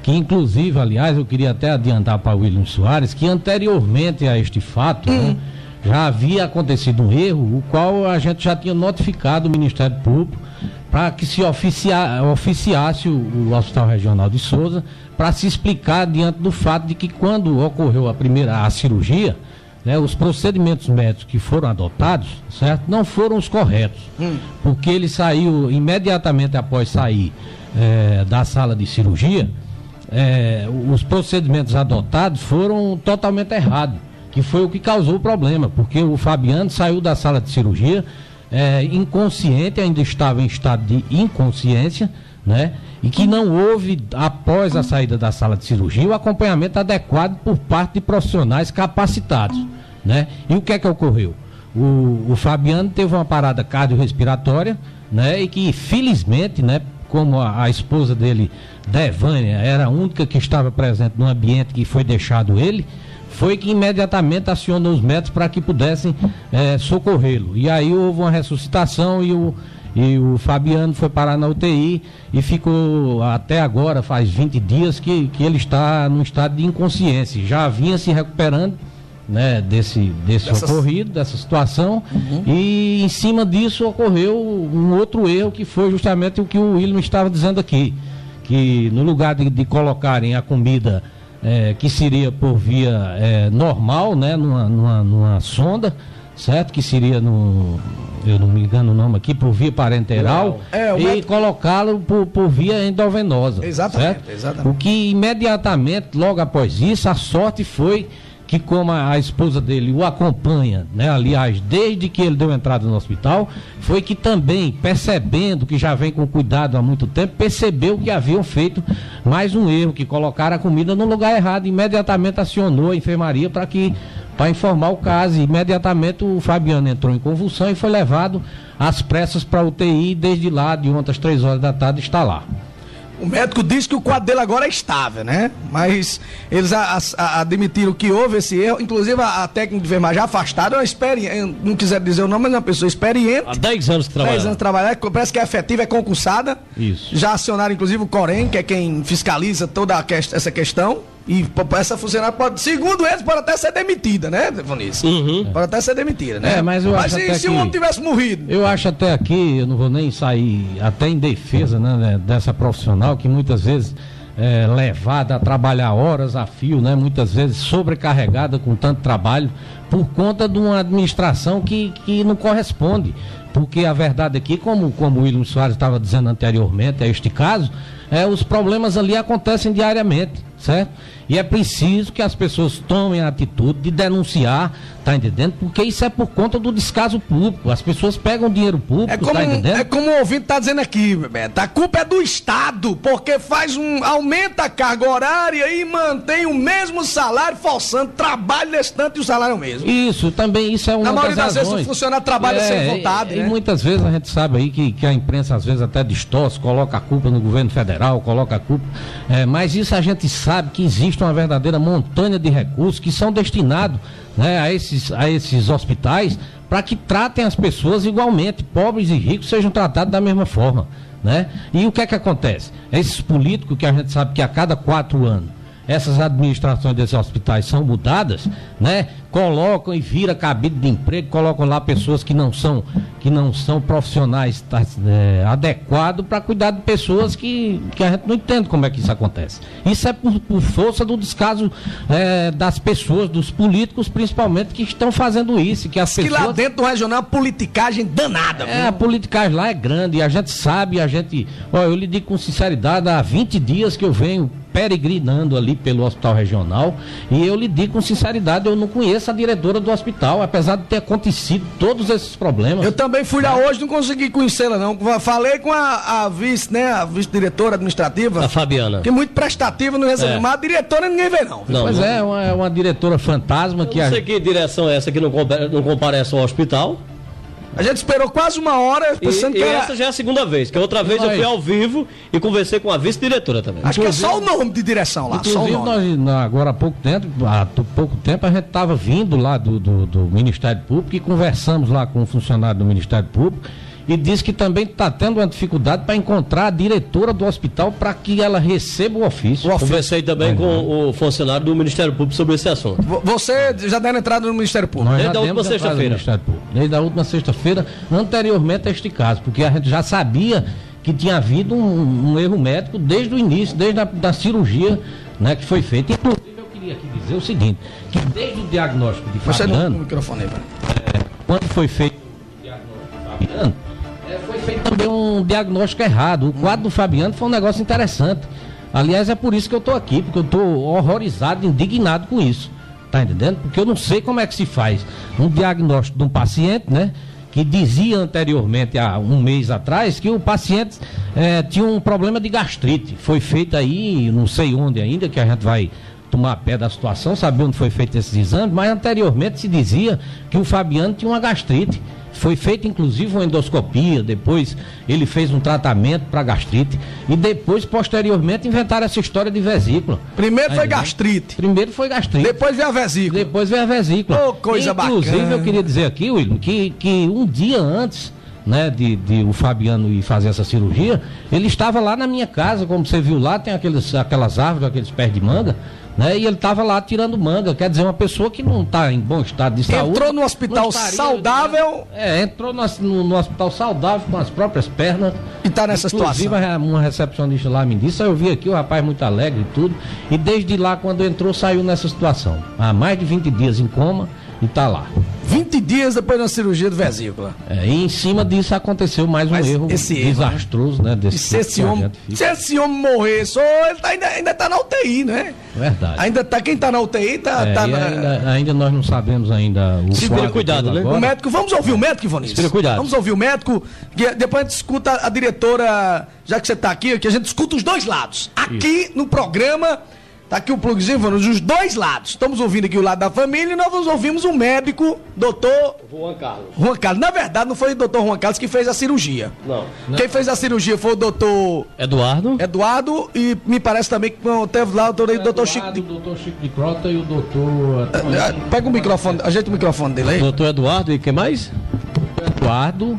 que inclusive, aliás, eu queria até adiantar para o William Soares, que anteriormente a este fato, né, já havia acontecido um erro, o qual a gente já tinha notificado o Ministério Público para que se oficiasse o Hospital Regional de Souza, para se explicar diante do fato de que quando ocorreu a cirurgia, né, os procedimentos médicos que foram adotados, certo, não foram os corretos, porque ele saiu imediatamente após sair da sala de cirurgia, os procedimentos adotados foram totalmente errados, que foi o que causou o problema, porque o Fabiano saiu da sala de cirurgia inconsciente, ainda estava em estado de inconsciência, né? E que não houve, após a saída da sala de cirurgia, o acompanhamento adequado por parte de profissionais capacitados, né? E o que é que ocorreu? O Fabiano teve uma parada cardiorrespiratória, né? E que, felizmente, né, como a esposa dele, Devânia, era a única que estava presente no ambiente que foi deixado ele, foi que imediatamente acionou os médicos para que pudessem socorrê-lo. E aí houve uma ressuscitação e o Fabiano foi parar na UTI e ficou até agora, faz 20 dias que ele está num estado de inconsciência. Já vinha se recuperando, né, desse ocorrido, dessa situação, e em cima disso ocorreu um outro erro, que foi justamente o que o William estava dizendo aqui, que no lugar de colocarem a comida que seria por via normal, né, numa sonda, certo? Que seria eu não me engano o nome aqui, por via parenteral, e colocá-lo por via endovenosa. Exatamente, certo? exatamente. O que imediatamente, logo após isso, a sorte foi que, como a esposa dele o acompanha, né, aliás, desde que ele deu entrada no hospital, foi que também, percebendo que já vem com cuidado há muito tempo, percebeu que haviam feito mais um erro, que colocaram a comida no lugar errado, imediatamente acionou a enfermaria para informar o caso. E imediatamente o Fabiano entrou em convulsão e foi levado às pressas para a UTI, e desde lá, de ontem às 3 horas da tarde, está lá. O médico disse que o quadro dele agora é estável, né? Mas eles admitiram que houve esse erro. Inclusive a técnica de enfermagem afastada, não quiser dizer o nome, mas é uma pessoa experiente. Há 10 anos que trabalha. 10 anos trabalhando, parece que é efetiva, é concursada. Isso. Já acionaram inclusive o Corém, que é quem fiscaliza toda essa questão. E essa funcionária pode, segundo eles, pode até ser demitida, né, Vanessa? Pode até ser demitida, né? Mas eu acho se o homem tivesse morrido? Eu acho até aqui, eu não vou nem sair até em defesa, né, dessa profissional que muitas vezes é levada a trabalhar horas a fio, né, muitas vezes sobrecarregada com tanto trabalho, por conta de uma administração que não corresponde. Porque a verdade aqui, como o William Soares estava dizendo anteriormente, a este caso, os problemas ali acontecem diariamente, certo? E é preciso que as pessoas tomem a atitude de denunciar, tá entendendo? Porque isso é por conta do descaso público. As pessoas pegam dinheiro público, tá entendendo? É como o ouvinte tá dizendo aqui, Beto, a culpa é do Estado, porque aumenta a carga horária e mantém o mesmo salário, forçando trabalho desse tanto e o salário é o mesmo. Isso, também isso é uma Na maioria das vezes o razões. funcionário trabalha sem vontade, né? E muitas vezes a gente sabe aí que a imprensa às vezes até distorce, coloca a culpa no governo federal, coloca a culpa, mas isso a gente sabe que existe uma verdadeira montanha de recursos que são destinados, né, a esses hospitais, para que tratem as pessoas igualmente, pobres e ricos sejam tratados da mesma forma, né? E o que é que acontece? Esses políticos que a gente sabe que a cada 4 anos essas administrações desses hospitais são mudadas, né? Colocam e vira cabide de emprego, colocam lá pessoas que não são profissionais adequados para cuidar de pessoas que a gente não entende como é que isso acontece. Isso é por força do descaso das pessoas, dos políticos principalmente, que estão fazendo isso. Que as pessoas... lá dentro do regional a politicagem danada. A politicagem lá é grande, e a gente sabe, eu lhe digo com sinceridade, há 20 dias que eu venho peregrinando ali pelo hospital regional, e eu lhe digo com sinceridade, eu não conheço a diretora do hospital, apesar de ter acontecido todos esses problemas. Eu também fui lá hoje, não consegui conhecê-la não, falei com a vice, né, a vice-diretora administrativa, a Fabiana, que é muito prestativa, não recebeu, mas a diretora ninguém vê não. Pois é uma diretora fantasma. Eu não sei que direção é essa que não comparece ao hospital. A gente esperou quase 1 hora pensando que essa já é a segunda vez, que a outra vez eu fui ao vivo e conversei com a vice-diretora também. Acho que é só o nome de direção lá. Inclusive, agora há pouco tempo, a gente estava vindo lá do Ministério Público e conversamos lá com um funcionário do Ministério Público, e disse que também está tendo uma dificuldade para encontrar a diretora do hospital para que ela receba o ofício. Conversei também com o funcionário do Ministério Público sobre esse assunto. Você já deram entrada no Ministério Público? Desde a última sexta-feira. Desde a última sexta-feira, anteriormente a este caso, porque a gente já sabia que tinha havido um erro médico desde o início, desde a cirurgia, né, que foi feita. Inclusive, eu queria aqui dizer o seguinte, que desde o diagnóstico de Fabiano, microfone aí, quando foi feito o diagnóstico de Fabiano, foi feito também um diagnóstico errado. O quadro do Fabiano foi um negócio interessante. Aliás, é por isso que eu estou aqui, porque eu estou horrorizado, indignado com isso. Tá entendendo? Porque eu não sei como é que se faz um diagnóstico de um paciente, né? Que dizia anteriormente, há um mês atrás, que o paciente tinha um problema de gastrite. Foi feito aí, não sei onde ainda, que a gente vai tomar pé da situação, saber onde foi feito esses exames, mas anteriormente se dizia que o Fabiano tinha uma gastrite. Foi feita inclusive uma endoscopia, depois ele fez um tratamento para gastrite e depois, posteriormente, inventaram essa história de vesícula. Primeiro foi gastrite. Primeiro foi gastrite. Depois veio a vesícula. Depois veio a vesícula. Oh, coisa bacana. Inclusive, eu queria dizer aqui, William, que um dia antes, né, de o Fabiano ir fazer essa cirurgia, ele estava lá na minha casa, como você viu lá, tem aquelas árvores, aqueles pés de manga, né? E ele estava lá tirando manga, quer dizer, uma pessoa que não está em bom estado de saúde. Entrou no hospital saudável. Entrou no hospital saudável com as próprias pernas. E está nessa situação. Inclusive, uma recepcionista lá me disse, eu vi aqui o rapaz muito alegre e tudo, e desde lá, quando entrou, saiu nessa situação. Há mais de 20 dias em coma e está lá. 20 dias depois da cirurgia de vesícula. E em cima disso aconteceu mais um erro desastroso, né? Se esse homem morrer, ele ainda está na UTI, né? Verdade. Ainda tá, quem está na UTI ainda nós não sabemos ainda o Segura cuidado, né? O médico, vamos ouvir o médico, Ivonilson? Segura cuidado. Vamos ouvir o médico, que depois a gente escuta a diretora, já que você está aqui, que a gente escuta os dois lados. Aqui no programa, tá aqui o plugzinho, os dois lados. Estamos ouvindo aqui o lado da família e nós ouvimos um médico, doutor Juan Carlos. Juan Carlos. Na verdade, não foi o doutor Juan Carlos que fez a cirurgia. Não. Quem fez a cirurgia foi o doutor Eduardo e me parece também que teve lá o doutor Chico. O doutor Chico de Crota e o doutor... Pega o microfone, ajeita o microfone dele aí. Doutor Eduardo e quem mais? Eduardo,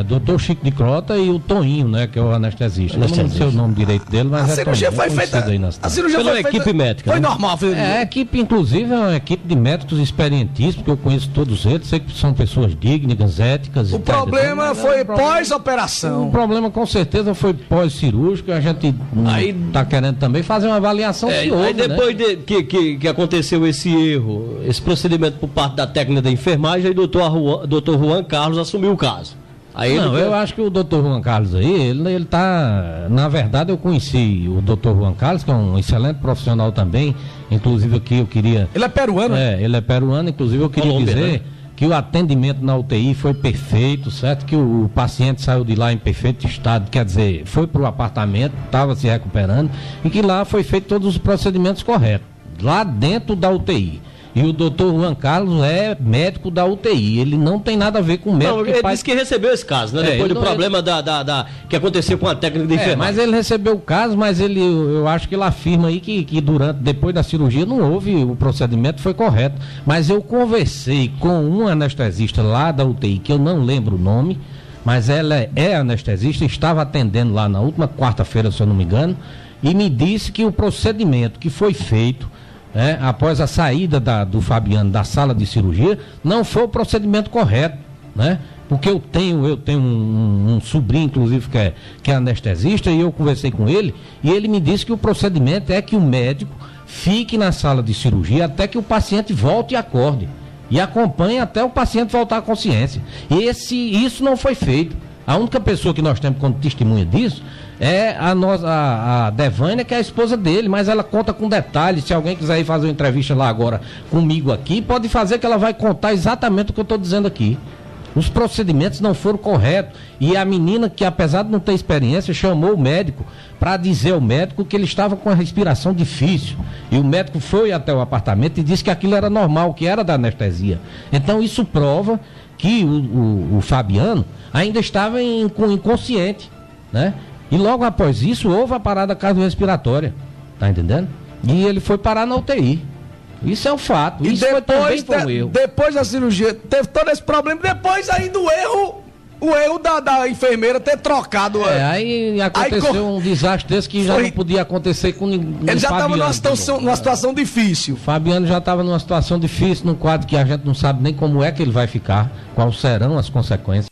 doutor Chico de Crota e o Toninho, né, que é o anestesista. Eu não sei o nome direito dele, mas a cirurgia foi feita. A cirurgia foi feita. Equipe médica. Foi normal. A equipe, inclusive, é uma equipe de médicos experientíssimos, que eu conheço todos eles, sei que são pessoas dignas, éticas. O problema foi pós-operação. O problema, com certeza, foi pós-cirúrgico. A gente está querendo também fazer uma avaliação se houve, aí depois que aconteceu esse erro, esse procedimento por parte da técnica da enfermagem, aí o doutor Juan Carlos assumiu o caso. Eu acho que o doutor Juan Carlos aí, ele tá... Na verdade, eu conheci o doutor Juan Carlos, que é um excelente profissional também. Inclusive, aqui eu queria... Ele é peruano, né? Ele é peruano. Inclusive, eu queria dizer, né, que o atendimento na UTI foi perfeito, certo? Que o paciente saiu de lá em perfeito estado, quer dizer, foi para o apartamento, estava se recuperando, e que lá foi feito todos os procedimentos corretos, lá dentro da UTI. E o doutor Juan Carlos é médico da UTI, ele não tem nada a ver com o médico. Ele disse que recebeu esse caso, né? Depois do problema que aconteceu com a técnica de enfermagem. Mas ele recebeu o caso, mas eu acho que ele afirma aí que depois da cirurgia não houve, o procedimento foi correto. Mas eu conversei com um anestesista lá da UTI, que eu não lembro o nome, mas ela é anestesista, estava atendendo lá na última quarta-feira, se eu não me engano, e me disse que o procedimento que foi feito após a saída do Fabiano da sala de cirurgia, não foi o procedimento correto, né? Porque eu tenho um sobrinho, inclusive, que é anestesista, e eu conversei com ele, e ele me disse que o procedimento é que o médico fique na sala de cirurgia até que o paciente volte e acorde, e acompanhe até o paciente voltar à consciência. Isso não foi feito. A única pessoa que nós temos como testemunha disso é a Devânia, que é a esposa dele, mas ela conta com detalhes. Se alguém quiser ir fazer uma entrevista lá agora comigo aqui, pode fazer, que ela vai contar exatamente o que eu estou dizendo aqui. Os procedimentos não foram corretos. E a menina, que apesar de não ter experiência, chamou o médico para dizer ao médico que ele estava com a respiração difícil. E o médico foi até o apartamento e disse que aquilo era normal, que era da anestesia. Então isso prova que o Fabiano ainda estava inconsciente, né? E logo após isso houve a parada cardiorrespiratória, tá entendendo? E ele foi parar na UTI. Isso é um fato. E isso também foi um erro. Depois da cirurgia, teve todo esse problema, depois ainda o erro o erro da enfermeira ter trocado. Aí aconteceu um desastre desse que já não podia acontecer com ninguém. Ele já estava numa situação difícil. O Fabiano já estava numa situação difícil, num quadro que a gente não sabe nem como é que ele vai ficar, quais serão as consequências.